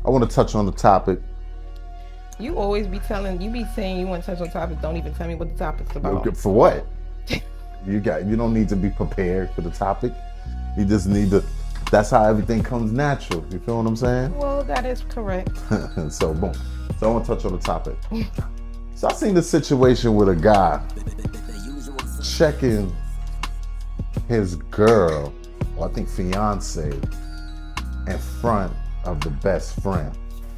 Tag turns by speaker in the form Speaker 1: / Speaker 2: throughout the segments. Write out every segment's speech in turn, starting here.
Speaker 1: I want to touch on the topic.
Speaker 2: You always be saying you want to touch on topics. Don't even tell me what the topic's about.
Speaker 1: For what? You don't need to be prepared for the topic. You just need to. That's how everything comes natural. You feel what I'm saying?
Speaker 2: Well, that is correct.
Speaker 1: So boom. So I want to touch on the topic. So I seen the situation with a guy checking his girl, or I think fiance, in front of the best friend.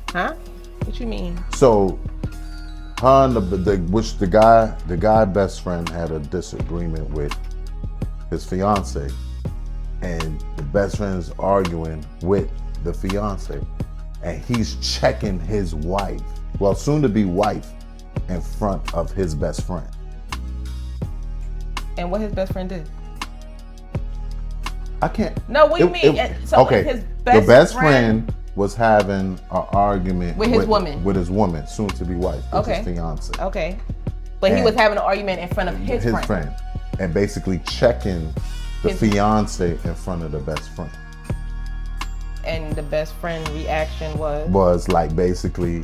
Speaker 2: Huh? What you mean?
Speaker 1: So her and the guy best friend had a disagreement with his fiance, and the best friend is arguing with the fiance, and he's checking his wife, well, soon to be wife, in front of his best friend.
Speaker 2: And what his best friend did?
Speaker 1: I can't.
Speaker 2: No, what do you mean?
Speaker 1: Okay,
Speaker 2: his
Speaker 1: the best friend was having an argument
Speaker 2: with his woman.
Speaker 1: With his woman, soon to be wife, with his fiance.
Speaker 2: Okay. But he was having an argument in front of his friend.
Speaker 1: And basically checking the fiance in front of the best friend.
Speaker 2: And the best friend reaction was?
Speaker 1: Was like basically,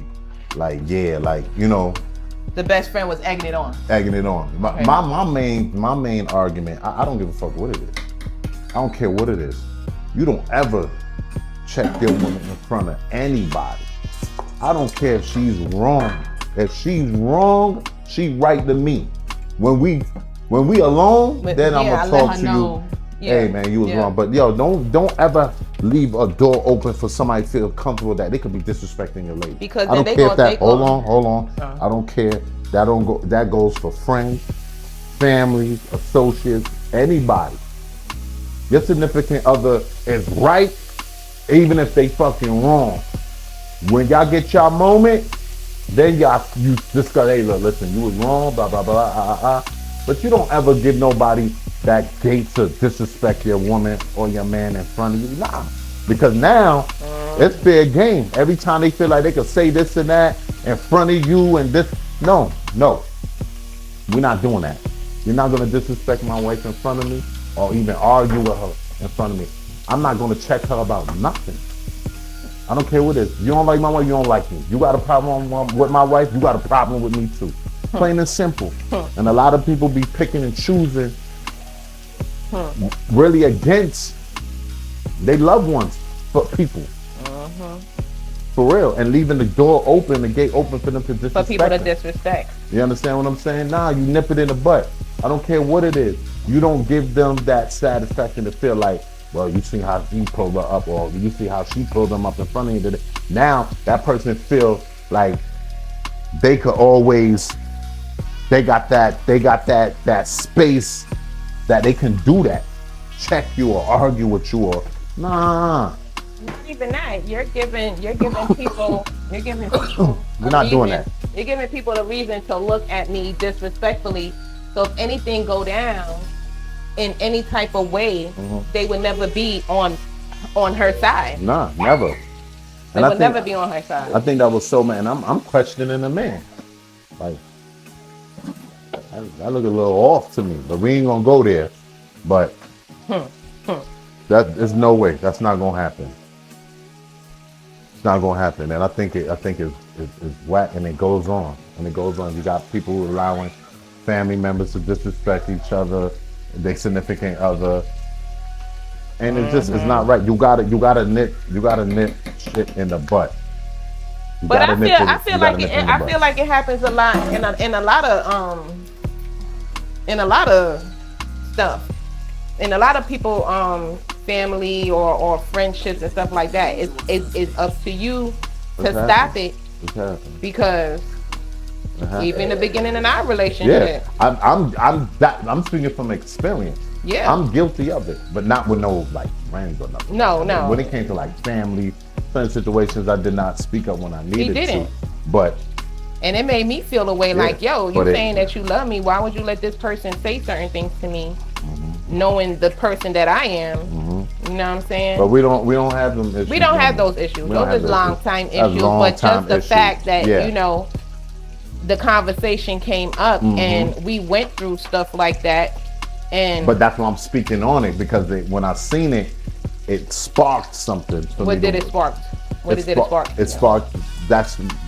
Speaker 1: like, yeah, like, you know.
Speaker 2: The best friend was egging it on.
Speaker 1: Egging it on.
Speaker 2: Okay.
Speaker 1: My main argument, I don't give a fuck what it is. I don't care what it is. You don't ever check your woman in front of anybody. I don't care if she's wrong. If she's wrong, she right to me. When we alone, then I'm gonna talk to you. Hey man, you was wrong. But yo, don't ever leave a door open for somebody to feel comfortable that they could be disrespecting your lady.
Speaker 2: Because
Speaker 1: I don't care if that. Hold on. I don't care. That goes for friends, families, associates, anybody. Your significant other is right, even if they fucking wrong. When y'all get y'all moment, then you just go, hey, look, listen, you was wrong, blah, blah, blah, But you don't ever give nobody that gate to disrespect your woman or your man in front of you. Nah. Because now, it's fair game. Every time they feel like they can say this and that in front of you and this. No. We're not doing that. You're not going to disrespect my wife in front of me or even argue with her in front of me. I'm not going to check her about nothing. I don't care what it is. You don't like my wife, you don't like me. You got a problem with my wife, you got a problem with me too. Plain and simple. And a lot of people be picking and choosing really against their loved ones, but people. For real. And leaving the door open, the gate open for them to disrespect.
Speaker 2: For people to disrespect.
Speaker 1: You understand what I'm saying? Nah, you nip it in the butt. I don't care what it is. You don't give them that satisfaction to feel like, well, you see how he pulled her up, or you see how she pulled them up in front of you. Now that person feel like they could always, they got that space that they can do that, check you or argue with you or nah.
Speaker 2: Not even that. You're giving people.
Speaker 1: We're not doing that.
Speaker 2: You're giving people the reason to look at me disrespectfully. So if anything go down in any type of way, they would never be on her side.
Speaker 1: Nah, never.
Speaker 2: They would never be on her side.
Speaker 1: I think that was so, man. I'm questioning the man. Like, that look a little off to me, but we ain't gonna go there. But there's no way. That's not gonna happen. It's not gonna happen, and I think it's whack, and it goes on. You got people who allowing family members to disrespect each other, their significant other, and it's not right. You gotta nip shit in the butt.
Speaker 2: But I feel like it happens a lot in a lot of stuff. In a lot of people family or friendships and stuff like that. It's up to you to stop it. Because even the beginning of our relationship.
Speaker 1: Yeah, I'm speaking from experience.
Speaker 2: Yeah.
Speaker 1: I'm guilty of it, but not with no like friends or nothing.
Speaker 2: No.
Speaker 1: When it came to like family, certain situations, I did not speak up when I needed to. But
Speaker 2: and it made me feel a way like, yo, you saying that you love me, why would you let this person say certain things to me? Knowing the person that I am, you know what I'm saying?
Speaker 1: But we don't have them issues.
Speaker 2: We don't have those issues. Those are long time issues. But just the fact that you know the conversation came up and we went through stuff like that, and
Speaker 1: but that's why I'm speaking on it, because when I seen it, it sparked something.
Speaker 2: What did it spark? What did it spark?
Speaker 1: It sparked.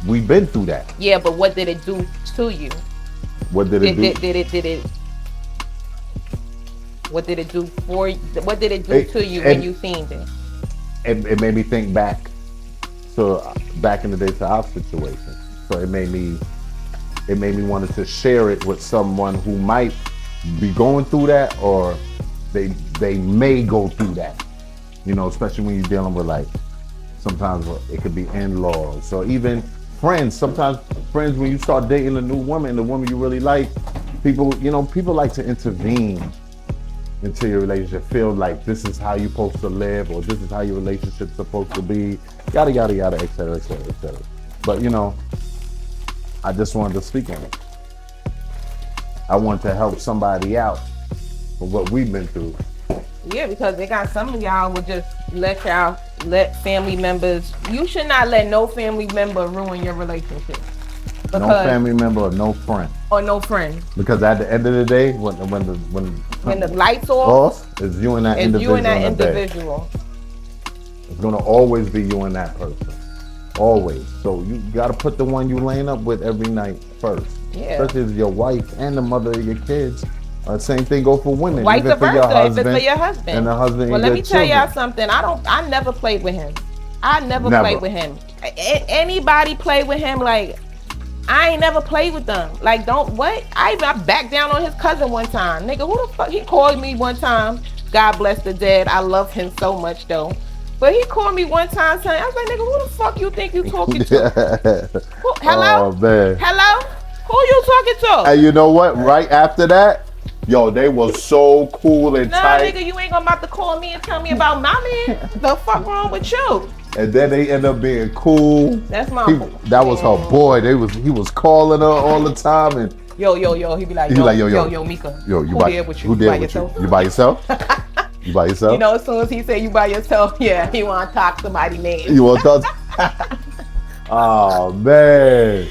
Speaker 1: We've been through that.
Speaker 2: Yeah, but what did it do to you?
Speaker 1: What did it do?
Speaker 2: What did it do for you? What did it do to you when you seen it?
Speaker 1: It made me think back in the day to our situation. So it made me wanted to share it with someone who might be going through that, or they may go through that. You know, especially when you're dealing with, like, sometimes it could be in-laws or even friends. Sometimes friends, when you start dating a new woman, the woman you really like, people like to intervene into your relationship, feel like this is how you're supposed to live, or this is how your relationship's supposed to be, yada, yada, yada, et cetera, et cetera, et cetera. But, I just wanted to speak on it. I want to help somebody out for what we've been through.
Speaker 2: Yeah, because they got some of y'all would just let family members. You should not let no family member ruin your relationship.
Speaker 1: No family member or no friend.
Speaker 2: Or no friend.
Speaker 1: Because at the end of the day, when
Speaker 2: the lights off,
Speaker 1: it's you and that individual. It's gonna always be you and that person. Always. So you gotta put the one you laying up with every night first.
Speaker 2: Yeah.
Speaker 1: Such as your wife and the mother of your kids. Same thing go for women.
Speaker 2: Vice versa, if it's for your husband.
Speaker 1: And the husband.
Speaker 2: Well, let me tell y'all something. I never played with him. I never played with him. Anybody play with him, like, I ain't never played with them. Like, I backed down on his cousin one time. Nigga, who the fuck? He called me one time. God bless the dead. I love him so much, though. But he called me one time saying, I was like, nigga, who the fuck you think you talking to? Hello?
Speaker 1: Oh, man.
Speaker 2: Hello? Who you talking to?
Speaker 1: And you know what? Right after that, yo, they were so cool and tight.
Speaker 2: Nah, nigga, you ain't about to call me and tell me about my man. The fuck wrong with you?
Speaker 1: And then they end up being cool.
Speaker 2: That's my boy.
Speaker 1: That was her boy. He was calling her all the time, and
Speaker 2: yo. He be like, yo, Mika.
Speaker 1: Yo,
Speaker 2: who there with you?
Speaker 1: Who there with you? You by yourself? You by yourself?
Speaker 2: You know, as soon as he say you by yourself, yeah, he want to talk somebody's name.
Speaker 1: You want to talk? Oh man.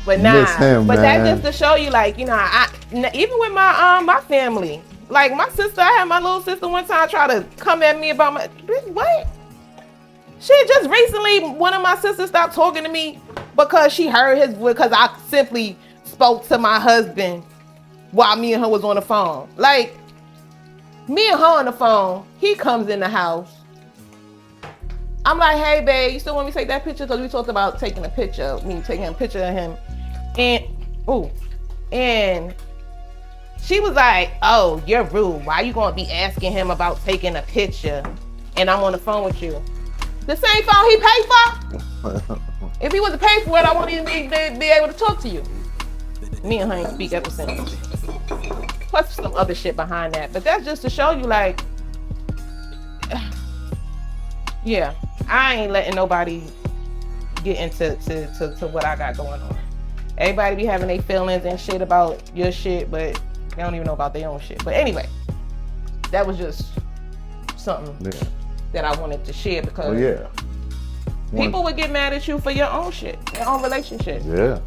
Speaker 2: But that's just to show you, like, I even with my family, like my sister, I had my little sister one time try to come at me about what? She just recently, one of my sisters stopped talking to me because because I simply spoke to my husband while me and her was on the phone. Like, me and her on the phone, he comes in the house. I'm like, hey babe, you still want me to take that picture? Because we talked about taking a picture, me taking a picture of him. And she was like, oh, you're rude. Why you gonna be asking him about taking a picture and I'm on the phone with you? The same phone he paid for? If he was to pay for it, I wouldn't even be able to talk to you. Me and her ain't speak ever since. Plus some other shit behind that. But that's just to show you, like, yeah, I ain't letting nobody get into to what I got going on. Everybody be having their feelings and shit about your shit, but they don't even know about their own shit. But anyway, that was just something that I wanted to share, because people would get mad at you for your own shit, your own relationship.
Speaker 1: Yeah.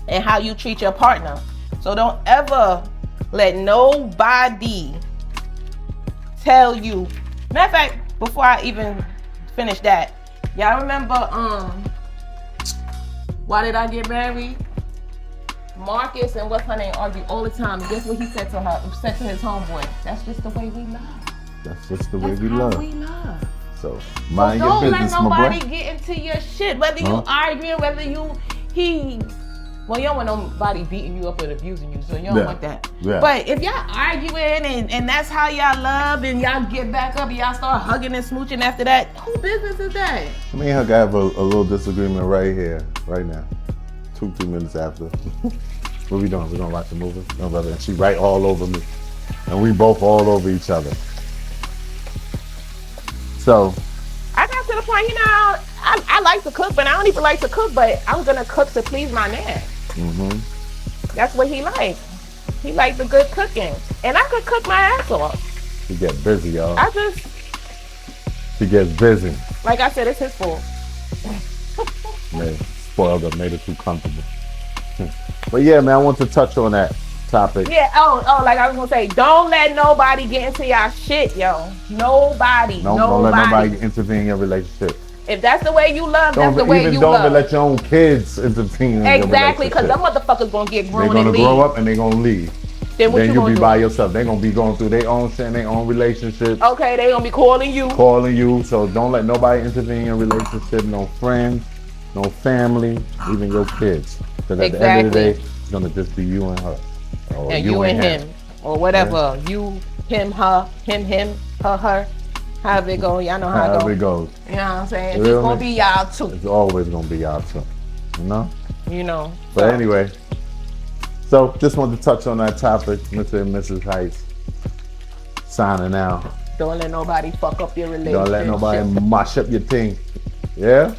Speaker 2: And how you treat your partner. So don't ever let nobody tell you. Matter of fact, before I even finish that, y'all remember why did I get married? Marcus and what's her name argue all the time. And guess what he said to his homeboy? That's just the way we love.
Speaker 1: That's just the way we love.
Speaker 2: We love.
Speaker 1: So mind your business,
Speaker 2: my boy. Don't let nobody
Speaker 1: get
Speaker 2: into your shit. Whether you arguing, whether you don't want nobody beating you up or abusing you, so you don't want that. Yeah. But if y'all arguing and that's how y'all love, and y'all get back up and y'all start hugging and smooching after that, whose business is that?
Speaker 1: Me and her have a little disagreement right here, right now. 2 minutes after. What we doing? We gonna watch the movie? No, brother. And she right all over me. And we both all over each other. So
Speaker 2: I got to the point, I like to cook, but I don't even like to cook, but I'm gonna cook to please my man. Mm-hmm. That's what he likes. He likes the good cooking. And I could cook my ass off.
Speaker 1: He get busy, y'all. He gets busy.
Speaker 2: Like I said, it's his fault.
Speaker 1: Man, spoiled up, made it too comfortable. But yeah, man, I want to touch on that topic.
Speaker 2: Yeah, like I was gonna say, don't let nobody get into y'all shit, yo. Nobody.
Speaker 1: Don't let nobody intervene in your relationship.
Speaker 2: If that's the way you love, that's the way you
Speaker 1: don't
Speaker 2: love.
Speaker 1: even let your own kids intervene.
Speaker 2: Exactly, because them motherfuckers gonna get grown and
Speaker 1: They're gonna
Speaker 2: leave.
Speaker 1: grow up and they're gonna leave. Then you'll be by yourself. They're gonna be going through their own shit, their own relationships.
Speaker 2: Okay, they gonna be calling you.
Speaker 1: So don't let nobody intervene in your relationship. No friends, no family, even your kids. Because at the end of the day, it's gonna just be you and her,
Speaker 2: or you and him, or whatever. Yeah. You, him, her, him, her. However it goes, y'all know how it goes. You know what I'm saying? It's gonna be y'all too.
Speaker 1: It's always gonna be y'all too. You know.
Speaker 2: But
Speaker 1: anyway. So, just wanted to touch on that topic, Mr. and Mrs. Heights. Signing out.
Speaker 2: Don't let nobody fuck up your relationship.
Speaker 1: Don't let nobody mash up your thing. Yeah?